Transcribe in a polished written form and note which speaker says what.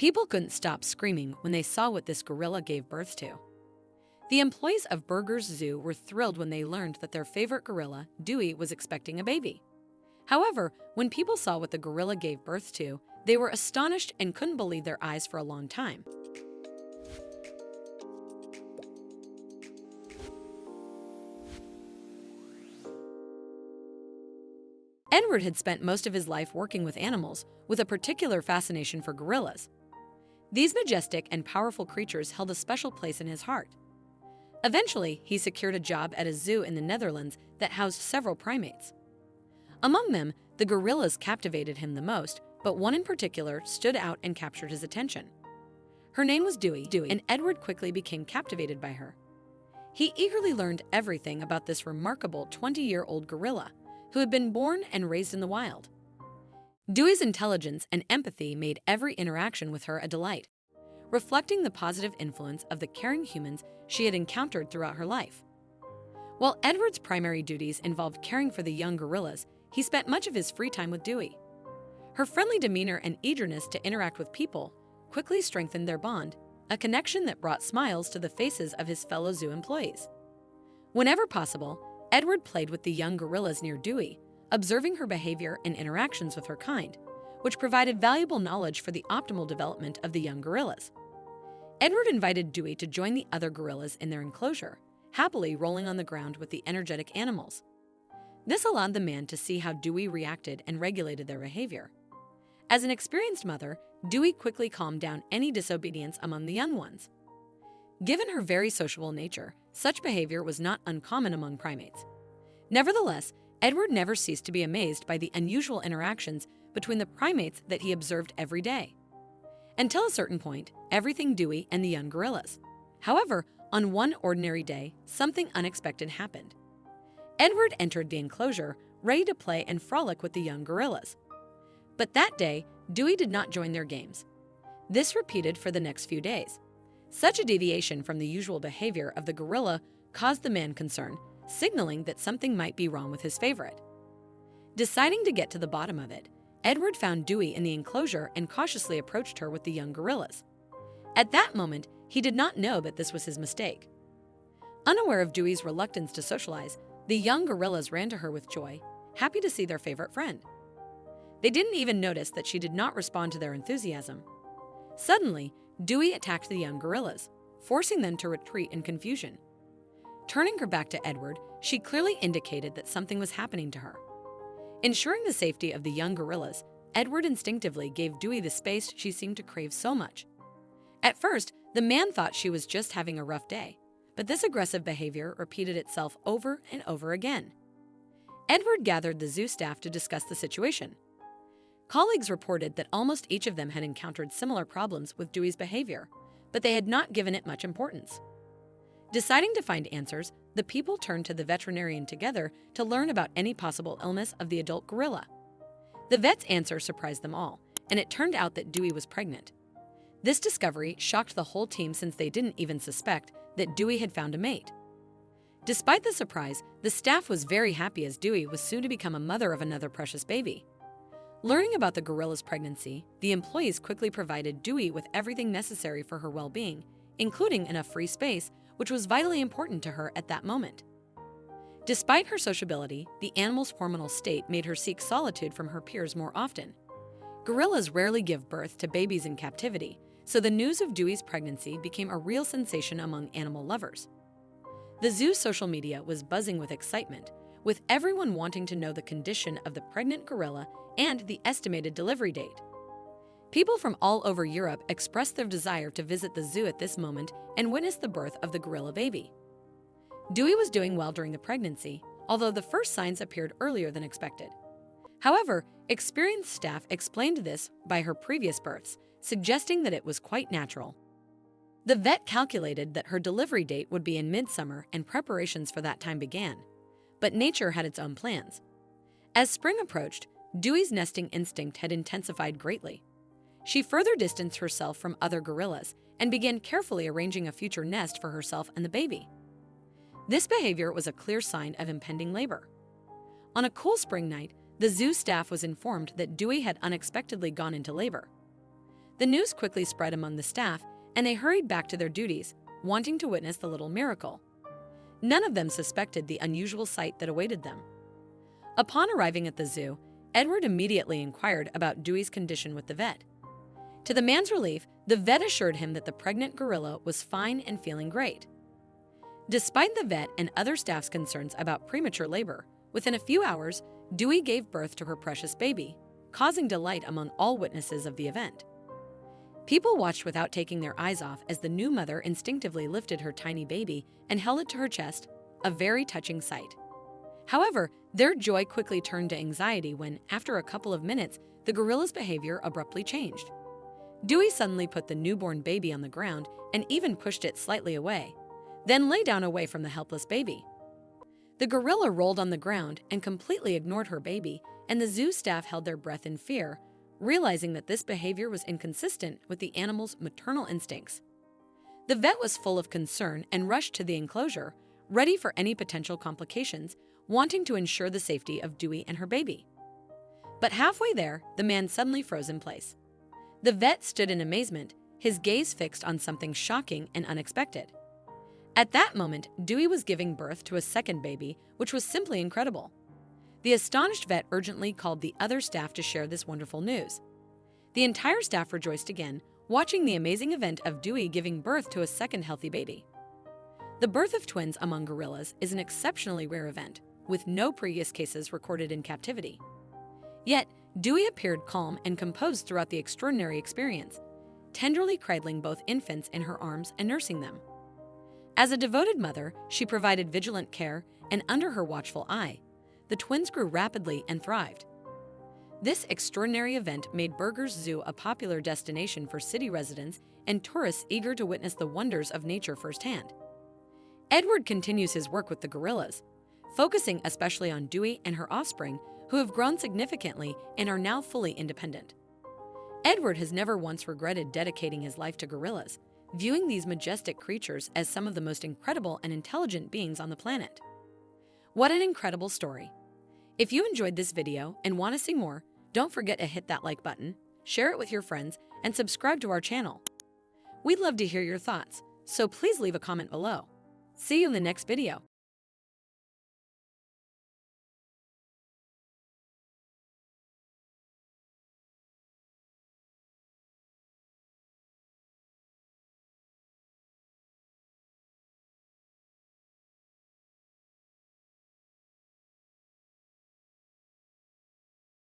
Speaker 1: People couldn't stop screaming when they saw what this gorilla gave birth to. The employees of Berger's zoo were thrilled when they learned that their favorite gorilla, Dewey, was expecting a baby. However, when people saw what the gorilla gave birth to, they were astonished and couldn't believe their eyes for a long time. Edward had spent most of his life working with animals, with a particular fascination for gorillas. These majestic and powerful creatures held a special place in his heart. Eventually, he secured a job at a zoo in the Netherlands that housed several primates. Among them, the gorillas captivated him the most, but one in particular stood out and captured his attention. Her name was Dewey, and Edward quickly became captivated by her. He eagerly learned everything about this remarkable 20-year-old gorilla, who had been born and raised in the wild. Dewey's intelligence and empathy made every interaction with her a delight, reflecting the positive influence of the caring humans she had encountered throughout her life. While Edward's primary duties involved caring for the young gorillas, he spent much of his free time with Dewey. Her friendly demeanor and eagerness to interact with people quickly strengthened their bond, a connection that brought smiles to the faces of his fellow zoo employees. Whenever possible, Edward played with the young gorillas near Dewey, observing her behavior and interactions with her kind, which provided valuable knowledge for the optimal development of the young gorillas. Edward invited Dewey to join the other gorillas in their enclosure, happily rolling on the ground with the energetic animals. This allowed the man to see how Dewey reacted and regulated their behavior. As an experienced mother, Dewey quickly calmed down any disobedience among the young ones. Given her very sociable nature, such behavior was not uncommon among primates. Nevertheless, Edward never ceased to be amazed by the unusual interactions between the primates that he observed every day. Until a certain point, everything Dewey and the young gorillas. However, on one ordinary day, something unexpected happened. Edward entered the enclosure, ready to play and frolic with the young gorillas. But that day, Dewey did not join their games. This repeated for the next few days. Such a deviation from the usual behavior of the gorilla caused the man concern, signaling that something might be wrong with his favorite. Deciding to get to the bottom of it, Edward found Dewey in the enclosure and cautiously approached her with the young gorillas. At that moment, he did not know that this was his mistake. Unaware of Dewey's reluctance to socialize, the young gorillas ran to her with joy, happy to see their favorite friend. They didn't even notice that she did not respond to their enthusiasm. Suddenly, Dewey attacked the young gorillas, forcing them to retreat in confusion. Turning her back to Edward, she clearly indicated that something was happening to her. Ensuring the safety of the young gorillas, Edward instinctively gave Dewey the space she seemed to crave so much. At first, the man thought she was just having a rough day, but this aggressive behavior repeated itself over and over again. Edward gathered the zoo staff to discuss the situation. Colleagues reported that almost each of them had encountered similar problems with Dewey's behavior, but they had not given it much importance. Deciding to find answers, the people turned to the veterinarian together to learn about any possible illness of the adult gorilla. The vet's answer surprised them all, and it turned out that Dewey was pregnant. This discovery shocked the whole team since they didn't even suspect that Dewey had found a mate. Despite the surprise, the staff was very happy as Dewey was soon to become a mother of another precious baby. Learning about the gorilla's pregnancy, the employees quickly provided Dewey with everything necessary for her well-being, including enough free space, which was vitally important to her at that moment. Despite her sociability, the animal's hormonal state made her seek solitude from her peers more often. Gorillas rarely give birth to babies in captivity, so the news of Dewey's pregnancy became a real sensation among animal lovers. The zoo's social media was buzzing with excitement, with everyone wanting to know the condition of the pregnant gorilla and the estimated delivery date. People from all over Europe expressed their desire to visit the zoo at this moment and witness the birth of the gorilla baby. Dewey was doing well during the pregnancy, although the first signs appeared earlier than expected. However, experienced staff explained this by her previous births, suggesting that it was quite natural. The vet calculated that her delivery date would be in midsummer and preparations for that time began, but nature had its own plans. As spring approached, Dewey's nesting instinct had intensified greatly. She further distanced herself from other gorillas and began carefully arranging a future nest for herself and the baby. This behavior was a clear sign of impending labor. On a cool spring night, the zoo staff was informed that Dewey had unexpectedly gone into labor. The news quickly spread among the staff, and they hurried back to their duties, wanting to witness the little miracle. None of them suspected the unusual sight that awaited them. Upon arriving at the zoo, Edward immediately inquired about Dewey's condition with the vet. To the man's relief, the vet assured him that the pregnant gorilla was fine and feeling great. Despite the vet and other staff's concerns about premature labor, within a few hours, Dewey gave birth to her precious baby, causing delight among all witnesses of the event. People watched without taking their eyes off as the new mother instinctively lifted her tiny baby and held it to her chest, a very touching sight. However, their joy quickly turned to anxiety when, after a couple of minutes, the gorilla's behavior abruptly changed. Dewey suddenly put the newborn baby on the ground and even pushed it slightly away, then lay down away from the helpless baby. The gorilla rolled on the ground and completely ignored her baby, and the zoo staff held their breath in fear, realizing that this behavior was inconsistent with the animal's maternal instincts. The vet was full of concern and rushed to the enclosure, ready for any potential complications, wanting to ensure the safety of Dewey and her baby. But halfway there, the man suddenly froze in place. The vet stood in amazement, his gaze fixed on something shocking and unexpected. At that moment, Dewey was giving birth to a second baby, which was simply incredible. The astonished vet urgently called the other staff to share this wonderful news. The entire staff rejoiced again, watching the amazing event of Dewey giving birth to a second healthy baby. The birth of twins among gorillas is an exceptionally rare event, with no previous cases recorded in captivity. Yet, Dewey appeared calm and composed throughout the extraordinary experience, tenderly cradling both infants in her arms and nursing them. As a devoted mother, she provided vigilant care, and under her watchful eye, the twins grew rapidly and thrived. This extraordinary event made Berger's Zoo a popular destination for city residents and tourists eager to witness the wonders of nature firsthand. Edward continues his work with the gorillas, focusing especially on Dewey and her offspring, who have grown significantly and are now fully independent. Edward has never once regretted dedicating his life to gorillas, viewing these majestic creatures as some of the most incredible and intelligent beings on the planet. What an incredible story! If you enjoyed this video and want to see more, don't forget to hit that like button, share it with your friends, and subscribe to our channel. We'd love to hear your thoughts, so please leave a comment below. See you in the next video.